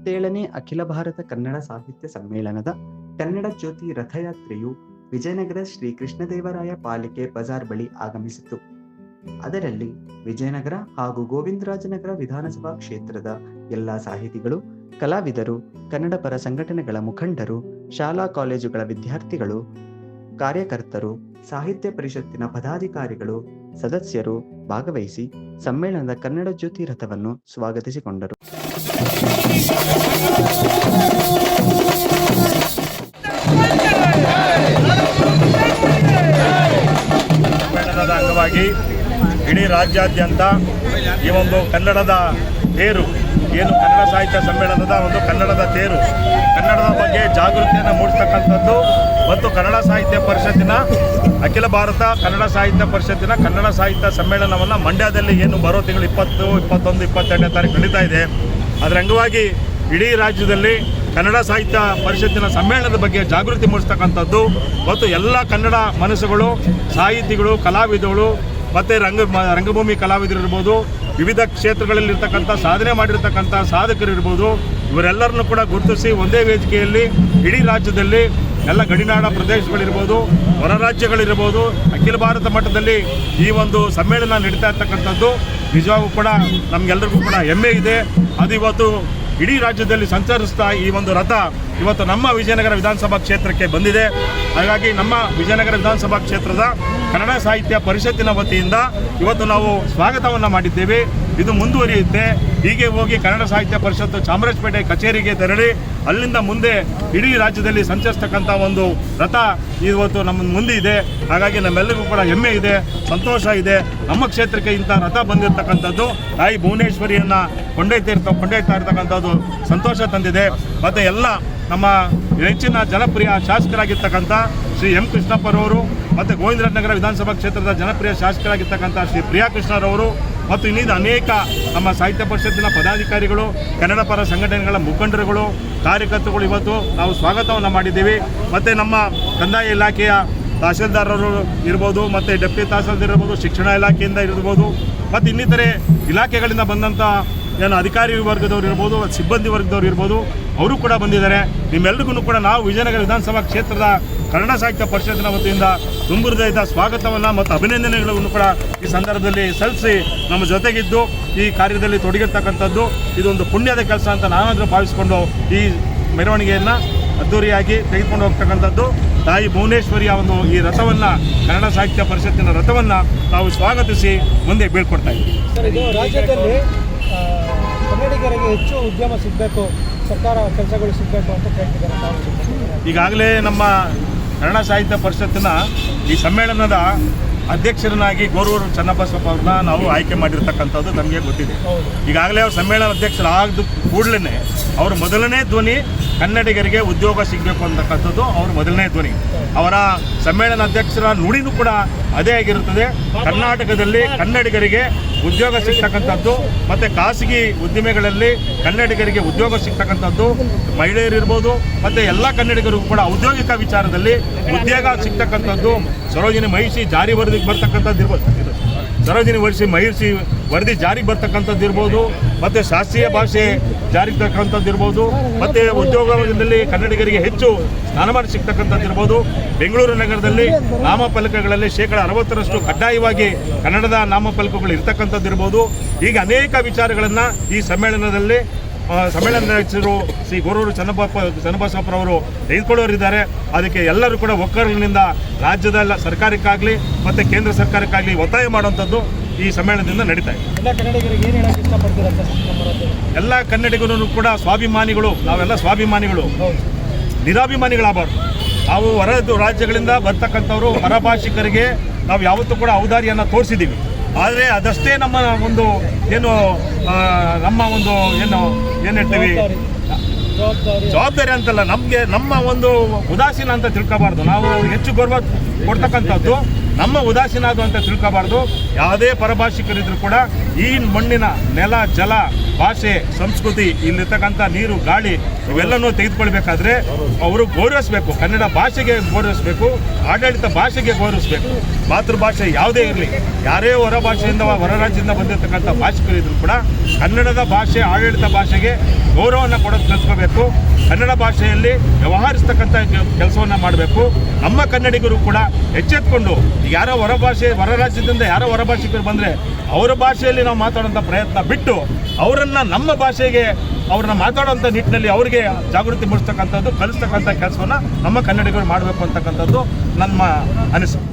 27ನೇ ಅಖಿಲ ಭಾರತ ಕನ್ನಡ ಸಾಹಿತ್ಯ ಸಮ್ಮೇಳನದ ಕನ್ನಡ ಜ್ಯೋತಿ ರಥಯಾತ್ರೆಯು ವಿಜಯನಗರ ಶ್ರೀ ಕೃಷ್ಣದೇವರಾಯ ಪಾಲಿಕೆ ಬಜಾರ್ ಬಳಿ ಆಗಮಿಸಿತು. ಅದರಲ್ಲಿ ವಿಜಯನಗರ ಹಾಗೂ ಗೋವಿಂದರಾಜನಗರ ವಿಧಾನಸಭಾ ಕ್ಷೇತ್ರದ ಎಲ್ಲ ಸಾಹಿತಿಗಳು, ಕಲಾವಿದರು, ಕನ್ನಡ ಪರ ಸಂಘಟನೆಗಳ ಮುಖಂಡರು, ಶಾಲಾ ಕಾಲೇಜುಗಳ ವಿದ್ಯಾರ್ಥಿಗಳು, ಕಾರ್ಯಕರ್ತರು, ಸಾಹಿತ್ಯ ಪರಿಷತ್ತಿನ ಪದಾಧಿಕಾರಿಗಳು, ಸದಸ್ಯರು ಭಾಗವಹಿಸಿ ಸಮ್ಮೇಳನದ ಕನ್ನಡ ಜ್ಯೋತಿ ರಥವನ್ನು ಸ್ವಾಗತಿಸಿಕೊಂಡರು. ಸಮ್ಮೇಳನದ ಅಂಗವಾಗಿ ಇಡೀ ರಾಜ್ಯಾದ್ಯಂತ ಈ ಒಂದು ಕನ್ನಡದ ತೇರು ಏನು ಕನ್ನಡ ಸಾಹಿತ್ಯ ಸಮ್ಮೇಳನದ ಒಂದು ಕನ್ನಡದ ತೇರು, ಕನ್ನಡದ ಬಗ್ಗೆ ಜಾಗೃತಿಯನ್ನು ಮೂಡಿಸ್ತಕ್ಕಂಥದ್ದು ಮತ್ತು ಕನ್ನಡ ಸಾಹಿತ್ಯ ಪರಿಷತ್ತಿನ ಅಖಿಲ ಭಾರತ ಕನ್ನಡ ಸಾಹಿತ್ಯ ಪರಿಷತ್ತಿನ ಕನ್ನಡ ಸಾಹಿತ್ಯ ಸಮ್ಮೇಳನವನ್ನು ಮಂಡ್ಯದಲ್ಲಿ ಏನು ಬರೋ ತಿಂಗಳು 20, 21, 22ನೇ ತಾರೀಕು ನಡೀತಾ ಇದೆ. ಅದರ ಅಂಗವಾಗಿ ಇಡೀ ರಾಜ್ಯದಲ್ಲಿ ಕನ್ನಡ ಸಾಹಿತ್ಯ ಪರಿಷತ್ತಿನ ಸಮ್ಮೇಳನದ ಬಗ್ಗೆ ಜಾಗೃತಿ ಮೂಡಿಸ್ತಕ್ಕಂಥದ್ದು ಮತ್ತು ಎಲ್ಲ ಕನ್ನಡ ಮನಸ್ಸುಗಳು, ಸಾಹಿತಿಗಳು, ಕಲಾವಿದಗಳು ಮತ್ತು ರಂಗಭೂಮಿ ಕಲಾವಿದರು ಇರ್ಬೋದು, ವಿವಿಧ ಕ್ಷೇತ್ರಗಳಲ್ಲಿರ್ತಕ್ಕಂಥ ಸಾಧನೆ ಮಾಡಿರ್ತಕ್ಕಂಥ ಸಾಧಕರು ಇರ್ಬೋದು, ಇವರೆಲ್ಲರನ್ನು ಕೂಡ ಗುರುತಿಸಿ ಒಂದೇ ವೇದಿಕೆಯಲ್ಲಿ ಇಡೀ ರಾಜ್ಯದಲ್ಲಿ ಎಲ್ಲ ಗಡಿನಾಡ ಪ್ರದೇಶಗಳಿರ್ಬೋದು, ಹೊರ ರಾಜ್ಯಗಳಿರ್ಬೋದು, ಅಖಿಲ ಭಾರತ ಮಟ್ಟದಲ್ಲಿ ಈ ಒಂದು ಸಮ್ಮೇಳನ ನಡೀತಾ ಇರ್ತಕ್ಕಂಥದ್ದು ನಿಜವಾಗೂ ಕೂಡ ನಮಗೆಲ್ಲರಿಗೂ ಕೂಡ ಹೆಮ್ಮೆ ಇದೆ. ಅದು ಇವತ್ತು ಇಡೀ ರಾಜ್ಯದಲ್ಲಿ ಸಂಚರಿಸ್ತಾ ಈ ಒಂದು ರಥ ಇವತ್ತು ನಮ್ಮ ವಿಜಯನಗರ ವಿಧಾನಸಭಾ ಕ್ಷೇತ್ರಕ್ಕೆ ಬಂದಿದೆ. ಹಾಗಾಗಿ ನಮ್ಮ ವಿಜಯನಗರ ವಿಧಾನಸಭಾ ಕ್ಷೇತ್ರದ ಕನ್ನಡ ಸಾಹಿತ್ಯ ಪರಿಷತ್ತಿನ ವತಿಯಿಂದ ಇವತ್ತು ನಾವು ಸ್ವಾಗತವನ್ನು ಮಾಡಿದ್ದೇವೆ. ಇದು ಮುಂದುವರಿಯುತ್ತೆ. ಹೀಗೆ ಹೋಗಿ ಕನ್ನಡ ಸಾಹಿತ್ಯ ಪರಿಷತ್ತು ಚಾಮರಾಜಪೇಟೆ ಕಚೇರಿಗೆ ತೆರಳಿ ಅಲ್ಲಿಂದ ಮುಂದೆ ಇಡೀ ರಾಜ್ಯದಲ್ಲಿ ಸಂಚರಿಸ್ತಕ್ಕಂಥ ಒಂದು ರಥ ಇವತ್ತು ನಮ್ಮ ಮುಂದೆ ಇದೆ. ಹಾಗಾಗಿ ನಮ್ಮೆಲ್ಲರಿಗೂ ಕೂಡ ಹೆಮ್ಮೆ ಇದೆ, ಸಂತೋಷ ಇದೆ. ನಮ್ಮ ಕ್ಷೇತ್ರಕ್ಕೆ ಇಂಥ ರಥ ಬಂದಿರತಕ್ಕಂಥದ್ದು ತಾಯಿ ಭುವನೇಶ್ವರಿಯನ್ನು ಕೊಂಡೊಯ್ತಾ ಇರ್ತಕ್ಕಂಥದ್ದು ಸಂತೋಷ ತಂದಿದೆ. ಮತ್ತು ಎಲ್ಲ ನಮ್ಮ ಹೆಚ್ಚಿನ ಜನಪ್ರಿಯ ಶಾಸಕರಾಗಿರ್ತಕ್ಕಂಥ ಶ್ರೀ ಎಂ ಕೃಷ್ಣಪ್ಪರವರು ಮತ್ತು ಗೋವಿಂದರಾಜನಗರ ವಿಧಾನಸಭಾ ಕ್ಷೇತ್ರದ ಜನಪ್ರಿಯ ಶಾಸಕರಾಗಿರ್ತಕ್ಕಂಥ ಶ್ರೀ ಪ್ರಿಯಾ ಕೃಷ್ಣರವರು ಮತ್ತು ಇನ್ನಿದ ಅನೇಕ ನಮ್ಮ ಸಾಹಿತ್ಯ ಪರಿಷತ್ತಿನ ಪದಾಧಿಕಾರಿಗಳು, ಕನ್ನಡ ಪರ ಸಂಘಟನೆಗಳ ಮುಖಂಡರುಗಳು, ಕಾರ್ಯಕರ್ತರುಗಳು ಇವತ್ತು ನಾವು ಸ್ವಾಗತವನ್ನು ಮಾಡಿದ್ದೀವಿ. ಮತ್ತು ನಮ್ಮ ಕಂದಾಯ ಇಲಾಖೆಯ ತಹಸೀಲ್ದಾರರು ಇರ್ಬೋದು, ಮತ್ತು ಡೆಪ್ಟಿ ತಹಸೀಲ್ದಾರ್ ಇರ್ಬೋದು, ಶಿಕ್ಷಣ ಇಲಾಖೆಯಿಂದ ಇರ್ಬೋದು, ಮತ್ತು ಇನ್ನಿತರೆ ಇಲಾಖೆಗಳಿಂದ ಬಂದಂಥ ಏನು ಅಧಿಕಾರಿ ವರ್ಗದವ್ರು ಇರ್ಬೋದು, ಸಿಬ್ಬಂದಿ ವರ್ಗದವ್ರು ಇರ್ಬೋದು, ಅವರು ಕೂಡ ಬಂದಿದ್ದಾರೆ. ನಿಮ್ಮೆಲ್ಲರಿಗೂ ಕೂಡ ನಾವು ವಿಜಯನಗರ ವಿಧಾನಸಭಾ ಕ್ಷೇತ್ರದ ಕನ್ನಡ ಸಾಹಿತ್ಯ ಪರಿಷತ್ತಿನ ವತಿಯಿಂದ ತುಂಬ ಹೃದಯದ ಸ್ವಾಗತವನ್ನು ಮತ್ತು ಅಭಿನಂದನೆಗಳನ್ನು ಕೂಡ ಈ ಸಂದರ್ಭದಲ್ಲಿ ಸಲ್ಲಿಸಿ ನಮ್ಮ ಜೊತೆಗಿದ್ದು ಈ ಕಾರ್ಯದಲ್ಲಿ ತೊಡಗಿರ್ತಕ್ಕಂಥದ್ದು ಇದೊಂದು ಪುಣ್ಯದ ಕೆಲಸ ಅಂತ ನಾನಾದರೂ ಭಾವಿಸಿಕೊಂಡು ಈ ಮೆರವಣಿಗೆಯನ್ನು ಅದ್ದೂರಿಯಾಗಿ ತೆಗೆದುಕೊಂಡು ಹೋಗ್ತಕ್ಕಂಥದ್ದು ತಾಯಿ ಭುವನೇಶ್ವರಿಯ ಒಂದು ಈ ರಥವನ್ನು, ಕನ್ನಡ ಸಾಹಿತ್ಯ ಪರಿಷತ್ತಿನ ರಥವನ್ನು ನಾವು ಸ್ವಾಗತಿಸಿ ಮುಂದೆ ಬೀಳ್ಕೊಡ್ತಾ ಇದ್ದೀವಿ. ಸರ್, ಇದು ರಾಜ್ಯದಲ್ಲಿ ಕನ್ನಡಿಗರಿಗೆ ಹೆಚ್ಚು ಉದ್ಯಮ ಸಿಗಬೇಕು, ಸರ್ಕಾರ ಕೆಲಸಗಳು ಸಿಗಬೇಕು ಅಂತ ಕೇಳ್ತಿದ್ದಾರೆ. ಈಗಾಗಲೇ ನಮ್ಮ ಕನ್ನಡ ಸಾಹಿತ್ಯ ಪರಿಷತ್ತಿನ ಈ ಸಮ್ಮೇಳನದ ಅಧ್ಯಕ್ಷರನ್ನಾಗಿ ಗೋರೂರು ಚನ್ನಬಸಪ್ಪ ಅವ್ರನ್ನ ನಾವು ಆಯ್ಕೆ ಮಾಡಿರ್ತಕ್ಕಂಥದ್ದು ನಮಗೆ ಗೊತ್ತಿದೆ. ಈಗಾಗಲೇ ಅವ್ರ ಸಮ್ಮೇಳನ ಅಧ್ಯಕ್ಷರಾದ ಕೂಡಲೇ ಅವರ ಮೊದಲನೇ ಧ್ವನಿ ಕನ್ನಡಿಗರಿಗೆ ಉದ್ಯೋಗ ಸಿಗಬೇಕು ಅಂತಕ್ಕಂಥದ್ದು ಅವ್ರ ಮೊದಲನೇ ಧ್ವನಿ. ಅವರ ಸಮ್ಮೇಳನ ಅಧ್ಯಕ್ಷರ ನುಡಿನೂ ಕೂಡ ಅದೇ ಆಗಿರುತ್ತದೆ. ಕರ್ನಾಟಕದಲ್ಲಿ ಕನ್ನಡಿಗರಿಗೆ ಉದ್ಯೋಗ ಸಿಗ್ತಕ್ಕಂಥದ್ದು ಮತ್ತು ಖಾಸಗಿ ಉದ್ದಿಮೆಗಳಲ್ಲಿ ಕನ್ನಡಿಗರಿಗೆ ಉದ್ಯೋಗ ಸಿಗ್ತಕ್ಕಂಥದ್ದು, ಮಹಿಳೆಯರಿರ್ಬೋದು ಮತ್ತು ಎಲ್ಲ ಕನ್ನಡಿಗರಿಗೂ ಕೂಡ ಔದ್ಯೋಗಿಕ ವಿಚಾರದಲ್ಲಿ ಉದ್ಯೋಗ ಸಿಗ್ತಕ್ಕಂಥದ್ದು, ಸರೋಜಿನಿ ಮಹಿಷಿ ಜಾರಿ ವರದಿಗೆ ಬರ್ತಕ್ಕಂಥದ್ದು ಇರ್ಬೋದು, ಸರೋಜಿನಿ ಮಹಿಷಿ ವರದಿ ಜಾರಿಗೆ ಬರ್ತಕ್ಕಂಥದ್ದು ಇರ್ಬೋದು, ಮತ್ತು ಶಾಸ್ತ್ರೀಯ ಭಾಷೆ ಜಾರಿಗೆ ತಕ್ಕಂಥದ್ದು ಇರ್ಬೋದು, ಮತ್ತು ಉದ್ಯೋಗದಲ್ಲಿ ಕನ್ನಡಿಗರಿಗೆ ಹೆಚ್ಚು ಸ್ಥಾನಮಾನ ಸಿಗ್ತಕ್ಕಂಥದ್ದು ಇರ್ಬೋದು. ಬೆಂಗಳೂರು ನಗರದಲ್ಲಿ ನಾಮಫಲಕಗಳಲ್ಲಿ 60% ಕಡ್ಡಾಯವಾಗಿ ಕನ್ನಡದ ನಾಮಫಲಕಗಳು ಇರ್ತಕ್ಕಂಥದ್ದು ಇರ್ಬೋದು. ಹೀಗೆ ಅನೇಕ ವಿಚಾರಗಳನ್ನು ಈ ಸಮ್ಮೇಳನದ ಅಧ್ಯಕ್ಷರು ಶ್ರೀ ಗೋರೂರು ಚನ್ನಬಸಪ್ಪರವರು ತೆಗೆದುಕೊಳ್ಳೋರಿದ್ದಾರೆ. ಅದಕ್ಕೆ ಎಲ್ಲರೂ ಕೂಡ ಒಕ್ಕಲಿನಿಂದ ರಾಜ್ಯದ ಸರ್ಕಾರಕ್ಕಾಗಲಿ ಮತ್ತು ಕೇಂದ್ರ ಸರ್ಕಾರಕ್ಕಾಗಲಿ ಒತ್ತಾಯ ಮಾಡುವಂಥದ್ದು ಈ ಸಮ್ಮೇಳನದಿಂದ ನಡೀತಾ ಇದೆ. ಎಲ್ಲ ಕನ್ನಡಿಗರು ಕೂಡ ಸ್ವಾಭಿಮಾನಿಗಳು, ನಾವೆಲ್ಲ ಸ್ವಾಭಿಮಾನಿಗಳು, ನಿರಾಭಿಮಾನಿಗಳಾಗಬಾರ್ದು. ನಾವು ಹೊರ ರಾಜ್ಯಗಳಿಂದ ಬರ್ತಕ್ಕಂಥವ್ರು ಪರಭಾಷಿಕರಿಗೆ ನಾವು ಯಾವತ್ತೂ ಕೂಡ ಔದಾರ್ಯವನ್ನು ತೋರಿಸಿದ್ದೀವಿ. ಆದರೆ ಅದಷ್ಟೇ ನಮ್ಮ ಒಂದು ಏನು ಹೇಳ್ತೀವಿ ಜವಾಬ್ದಾರಿ ಅಂತಲ್ಲ, ನಮ್ಮ ಒಂದು ಉದಾಸೀನ ಅಂತ ತಿಳ್ಕೋಬಾರ್ದು. ನಾವು ಹೆಚ್ಚು ಗೌರವ ಕೊಡ್ತಕ್ಕಂಥದ್ದು ನಮ್ಮ ಉದಾಸೀನ ಅದು ಅಂತ ತಿಳ್ಕೋಬಾರ್ದು. ಯಾವುದೇ ಪರಭಾಷಿಕರಿದ್ರು ಕೂಡ ಈ ಮಣ್ಣಿನ ನೆಲ, ಜಲ, ಭಾಷೆ, ಸಂಸ್ಕೃತಿ, ಇಲ್ಲಿರ್ತಕ್ಕಂಥ ನೀರು, ಗಾಳಿ ಇವೆಲ್ಲನೂ ತೆಗೆದುಕೊಳ್ಬೇಕಾದ್ರೆ ಅವರು ಗೌರವಿಸಬೇಕು. ಕನ್ನಡ ಭಾಷೆಗೆ ಗೌರವಿಸಬೇಕು, ಆಡಳಿತ ಭಾಷೆಗೆ ಗೌರವಿಸಬೇಕು. ಮಾತೃಭಾಷೆ ಯಾವುದೇ ಇರಲಿ, ಯಾರೇ ಹೊರ ಭಾಷೆಯಿಂದ, ಹೊರ ರಾಜ್ಯದಿಂದ ಬಂದಿರತಕ್ಕಂಥ ಭಾಷಿಕರಿದ್ರು ಕೂಡ ಕನ್ನಡದ ಭಾಷೆ, ಆಡಳಿತ ಭಾಷೆಗೆ ಗೌರವವನ್ನು ಕೊಡೋದು ಕಲಿಸ್ಕೋಬೇಕು. ಕನ್ನಡ ಭಾಷೆಯಲ್ಲಿ ವ್ಯವಹರಿಸ್ತಕ್ಕಂಥ ಕೆಲಸವನ್ನು ಮಾಡಬೇಕು. ನಮ್ಮ ಕನ್ನಡಿಗರು ಕೂಡ ಎಚ್ಚೆತ್ಕೊಂಡು ಯಾರೋ ಹೊರ ರಾಜ್ಯದಿಂದ ಯಾರೋ ಹೊರ ಭಾಷಿಕರು ಬಂದರೆ ಅವರ ಭಾಷೆಯಲ್ಲಿ ನಾವು ಮಾತಾಡೋಂಥ ಪ್ರಯತ್ನ ಬಿಟ್ಟು ಅವರನ್ನು ನಮ್ಮ ಭಾಷೆಗೆ ಅವ್ರನ್ನ ಮಾತಾಡೋಂಥ ನಿಟ್ಟಿನಲ್ಲಿ ಅವರಿಗೆ ಜಾಗೃತಿ ಮೂಡಿಸ್ತಕ್ಕಂಥದ್ದು, ಕಲಿಸ್ತಕ್ಕಂಥ ಕೆಲಸವನ್ನು ನಮ್ಮ ಕನ್ನಡಿಗರು ಮಾಡಬೇಕು ಅಂತಕ್ಕಂಥದ್ದು ನಮ್ಮ ಅನಿಸಿಕೆ.